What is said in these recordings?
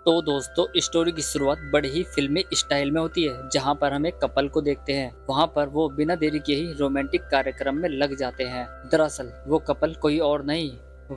तो दोस्तों, स्टोरी की शुरुआत बड़े ही फिल्मी स्टाइल में होती है, जहां पर हम एक कपल को देखते हैं। वहां पर वो बिना देरी के ही रोमांटिक कार्यक्रम में लग जाते हैं। दरअसल वो कपल कोई और नहीं,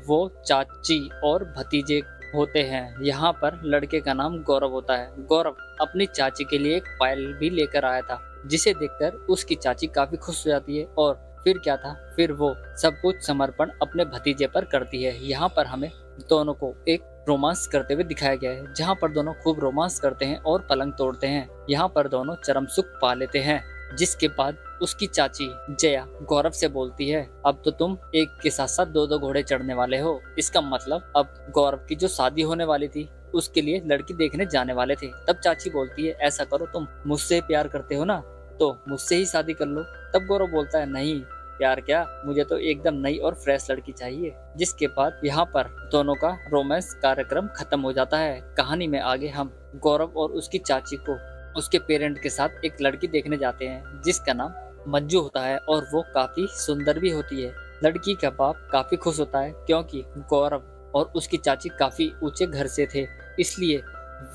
वो चाची और भतीजे होते हैं। यहाँ पर लड़के का नाम गौरव होता है। गौरव अपनी चाची के लिए एक पायल भी लेकर आया था, जिसे देखकर उसकी चाची काफी खुश हो जाती है। और फिर क्या था, फिर वो सब कुछ समर्पण अपने भतीजे पर करती है। यहाँ पर हमें दोनों को एक रोमांस करते हुए दिखाया गया है, जहाँ पर दोनों खूब रोमांस करते हैं और पलंग तोड़ते हैं। यहाँ पर दोनों चरम सुख पा लेते हैं। जिसके बाद उसकी चाची जया गौरव से बोलती है, अब तो तुम एक के साथ साथ दो दो घोड़े चढ़ने वाले हो। इसका मतलब अब गौरव की जो शादी होने वाली थी, उसके लिए लड़की देखने जाने वाले थे। तब चाची बोलती है, ऐसा करो, तुम मुझसे प्यार करते हो ना, तो मुझसे ही शादी कर लो। तब गौरव बोलता है, नहीं प्यार क्या, मुझे तो एकदम नई और फ्रेश लड़की चाहिए। जिसके बाद यहाँ पर दोनों का रोमांस कार्यक्रम खत्म हो जाता है। कहानी में आगे हम गौरव और उसकी चाची को उसके पेरेंट के साथ एक लड़की देखने जाते हैं, जिसका नाम मंजू होता है और वो काफी सुंदर भी होती है। लड़की का बाप काफी खुश होता है, क्योंकि गौरव और उसकी चाची काफी ऊंचे घर से थे, इसलिए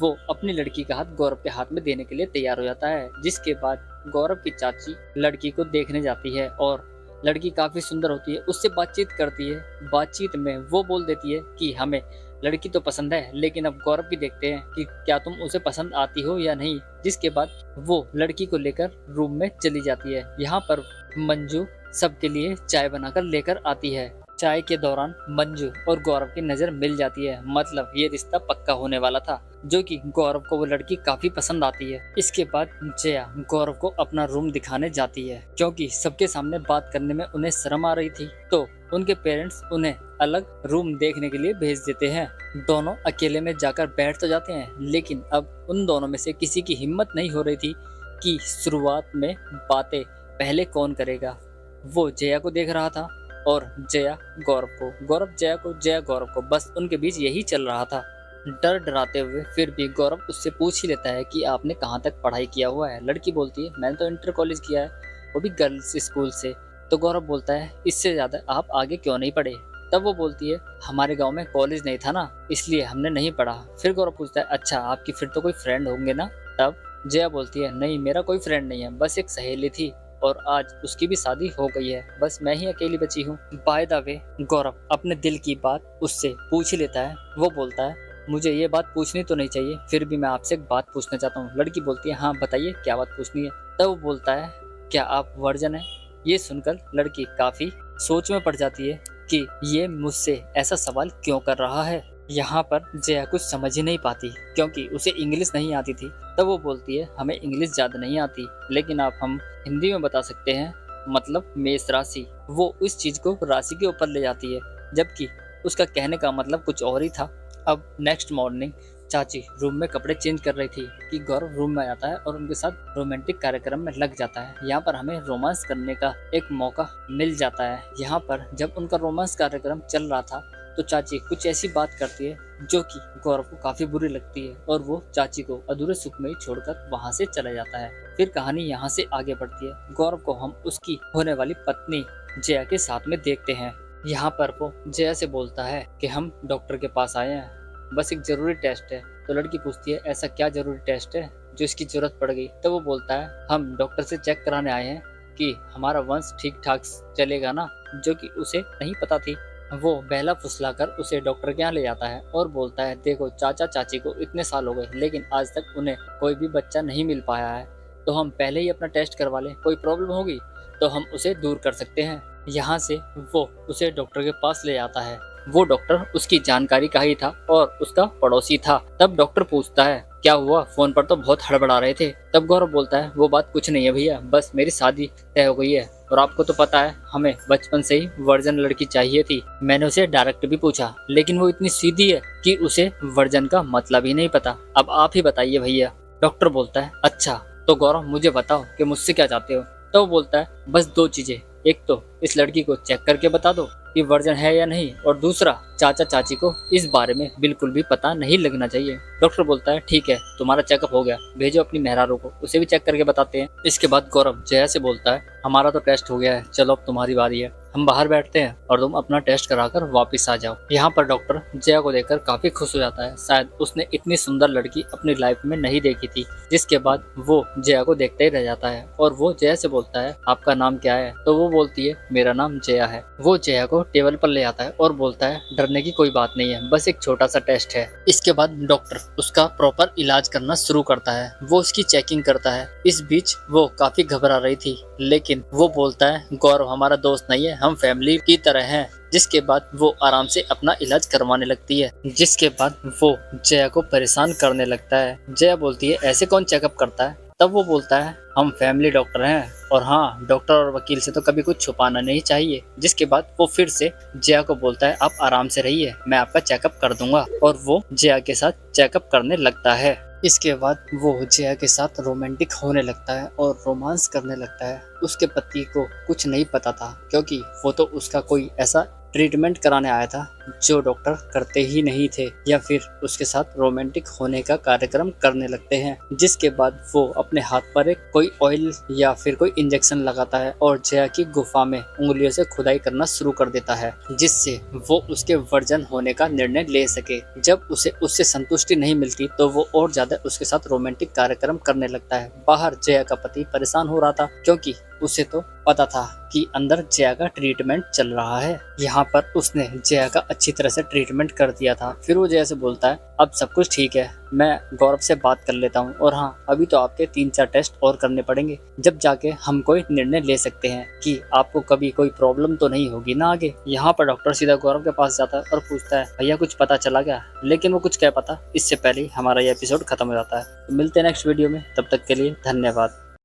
वो अपनी लड़की का हाथ गौरव के हाथ में देने के लिए तैयार हो जाता है। जिसके बाद गौरव की चाची लड़की को देखने जाती है और लड़की काफी सुंदर होती है, उससे बातचीत करती है। बातचीत में वो बोल देती है कि हमें लड़की तो पसंद है, लेकिन अब गौरव भी देखते हैं कि क्या तुम उसे पसंद आती हो या नहीं। जिसके बाद वो लड़की को लेकर रूम में चली जाती है। यहाँ पर मंजू सबके लिए चाय बनाकर लेकर आती है। चाय के दौरान मंजू और गौरव की नजर मिल जाती है, मतलब ये रिश्ता पक्का होने वाला था, जो कि गौरव को वो लड़की काफी पसंद आती है। इसके बाद जया गौरव को अपना रूम दिखाने जाती है, क्योंकि सबके सामने बात करने में उन्हें शर्म आ रही थी, तो उनके पेरेंट्स उन्हें अलग रूम देखने के लिए भेज देते हैं। दोनों अकेले में जाकर बैठ तो जाते हैं, लेकिन अब उन दोनों में से किसी की हिम्मत नहीं हो रही थी कि शुरुआत में बातें पहले कौन करेगा। वो जया को देख रहा था और जया गौरव को, गौरव जया को, जया गौरव को, बस उनके बीच यही चल रहा था। डर डराते हुए फिर भी गौरव उससे पूछ ही लेता है कि आपने कहाँ तक पढ़ाई किया हुआ है। लड़की बोलती है, मैंने तो इंटर कॉलेज किया है, वो भी गर्ल्स स्कूल से। तो गौरव बोलता है, इससे ज़्यादा आप आगे क्यों नहीं पढ़े। तब वो बोलती है, हमारे गाँव में कॉलेज नहीं था ना, इसलिए हमने नहीं पढ़ा। फिर गौरव पूछता है, अच्छा आपकी फिर तो कोई फ्रेंड होंगे ना। तब जया बोलती है, नहीं मेरा कोई फ्रेंड नहीं है, बस एक सहेली थी और आज उसकी भी शादी हो गई है, बस मैं ही अकेली बची हूँ। बाय द वे गौरव अपने दिल की बात उससे पूछ ही लेता है। वो बोलता है, मुझे ये बात पूछनी तो नहीं चाहिए, फिर भी मैं आपसे एक बात पूछना चाहता हूँ। लड़की बोलती है, हाँ बताइए क्या बात पूछनी है। तब वो बोलता है, क्या आप वर्जन है। ये सुनकर लड़की काफी सोच में पड़ जाती है कि ये मुझसे ऐसा सवाल क्यों कर रहा है। यहाँ पर जया कुछ समझ ही नहीं पाती, क्योंकि उसे इंग्लिश नहीं आती थी। तब वो बोलती है, हमें इंग्लिश ज़्यादा नहीं आती, लेकिन आप हम हिंदी में बता सकते हैं, मतलब मेष राशि। वो इस चीज़ को राशि के ऊपर ले जाती है, जबकि उसका कहने का मतलब कुछ और ही था। अब नेक्स्ट मॉर्निंग चाची रूम में कपड़े चेंज कर रही थी कि गौरव रूम में आता है और उनके साथ रोमांटिक कार्यक्रम में लग जाता है। यहाँ पर हमें रोमांस करने का एक मौका मिल जाता है। यहाँ पर जब उनका रोमांस कार्यक्रम चल रहा था, तो चाची कुछ ऐसी बात करती है जो कि गौरव को काफी बुरी लगती है, और वो चाची को अधूरे सुख में ही छोड़कर वहां से चला जाता है। फिर कहानी यहाँ से आगे बढ़ती है। गौरव को हम उसकी होने वाली पत्नी जया के साथ में देखते हैं। यहाँ पर वो जया से बोलता है कि हम डॉक्टर के पास आए हैं, बस एक जरूरी टेस्ट है। तो लड़की पूछती है, ऐसा क्या जरूरी टेस्ट है जो इसकी जरूरत पड़ गई। तो वो बोलता है, हम डॉक्टर से चेक कराने आए हैं कि हमारा वंश ठीक ठाक चलेगा ना, जो कि उसे नहीं पता थी। वो बहला फुसलाकर उसे डॉक्टर के यहाँ ले जाता है और बोलता है, देखो चाचा चाची को इतने साल हो गए, लेकिन आज तक उन्हें कोई भी बच्चा नहीं मिल पाया है, तो हम पहले ही अपना टेस्ट करवा लें, कोई प्रॉब्लम होगी तो हम उसे दूर कर सकते हैं। यहाँ से वो उसे डॉक्टर के पास ले जाता है। वो डॉक्टर उसकी जानकारी का ही था और उसका पड़ोसी था। तब डॉक्टर पूछता है, क्या हुआ, फोन पर तो बहुत हड़बड़ा रहे थे। तब गौरव बोलता है, वो बात कुछ नहीं है भैया, बस मेरी शादी तय हो गई है, और आपको तो पता है हमें बचपन से ही वर्जन लड़की चाहिए थी। मैंने उसे डायरेक्ट भी पूछा, लेकिन वो इतनी सीधी है कि उसे वर्जन का मतलब ही नहीं पता। अब आप ही बताइए भैया। डॉक्टर बोलता है, अच्छा तो गौरव मुझे बताओ कि मुझसे क्या चाहते हो। तो वो बोलता है, बस दो चीजें, एक तो इस लड़की को चेक करके बता दो कि वर्जन है या नहीं, और दूसरा चाचा चाची को इस बारे में बिल्कुल भी पता नहीं लगना चाहिए। डॉक्टर बोलता है, ठीक है तुम्हारा चेकअप हो गया, भेजो अपनी मेहरारू को, उसे भी चेक करके बताते हैं। इसके बाद गौरव जया से बोलता है, हमारा तो टेस्ट हो गया है, चलो अब तुम्हारी बारी है, हम बाहर बैठते हैं और तुम अपना टेस्ट कराकर वापस आ जाओ। यहाँ पर डॉक्टर जया को देखकर काफी खुश हो जाता है। शायद उसने इतनी सुंदर लड़की अपनी लाइफ में नहीं देखी थी। जिसके बाद वो जया को देखते ही रह जाता है और वो जया से बोलता है आपका नाम क्या है। तो वो बोलती है मेरा नाम जया है। वो जया को टेबल पर ले आता है और बोलता है डरने की कोई बात नहीं है, बस एक छोटा सा टेस्ट है। इसके बाद डॉक्टर उसका प्रॉपर इलाज करना शुरू करता है। वो उसकी चेकिंग करता है। इस बीच वो काफी घबरा रही थी, लेकिन वो बोलता है गौरव हमारा दोस्त नहीं है, हम फैमिली की तरह हैं। जिसके बाद वो आराम से अपना इलाज करवाने लगती है। जिसके बाद वो जया को परेशान करने लगता है। जया बोलती है ऐसे कौन चेकअप करता है। तब वो बोलता है हम फैमिली डॉक्टर हैं और हाँ, डॉक्टर और वकील से तो कभी कुछ छुपाना नहीं चाहिए। जिसके बाद वो फिर से जया को बोलता है आप आराम से रहिए, मैं आपका चेकअप कर दूंगा। और वो जया के साथ चेकअप करने लगता है। इसके बाद वो जया के साथ रोमांटिक होने लगता है और रोमांस करने लगता है। उसके पति को कुछ नहीं पता था, क्योंकि वो तो उसका कोई ऐसा ट्रीटमेंट कराने आया था जो डॉक्टर करते ही नहीं थे, या फिर उसके साथ रोमांटिक होने का कार्यक्रम करने लगते हैं। जिसके बाद वो अपने हाथ पर एक कोई ऑयल या फिर कोई इंजेक्शन लगाता है और जया की गुफा में उंगलियों से खुदाई करना शुरू कर देता है, जिससे वो उसके वर्जन होने का निर्णय ले सके। जब उसे उससे संतुष्टि नहीं मिलती तो वो और ज्यादा उसके साथ रोमांटिक कार्यक्रम करने लगता है। बाहर जया का पति परेशान हो रहा था, क्योंकि उसे तो पता था कि अंदर जया का ट्रीटमेंट चल रहा है। यहाँ पर उसने जया का अच्छी तरह से ट्रीटमेंट कर दिया था। फिर वो जया से बोलता है अब सब कुछ ठीक है, मैं गौरव से बात कर लेता हूँ और हाँ, अभी तो आपके 3-4 टेस्ट और करने पड़ेंगे, जब जाके हम कोई निर्णय ले सकते हैं कि आपको कभी कोई प्रॉब्लम तो नहीं होगी ना आगे। यहाँ पर डॉक्टर सीधा गौरव के पास जाता है और पूछता है भैया कुछ पता चला क्या। लेकिन वो कुछ कह पाता इससे पहले ही हमारा ये एपिसोड खत्म हो जाता है। तो मिलते हैं नेक्स्ट वीडियो में, तब तक के लिए धन्यवाद।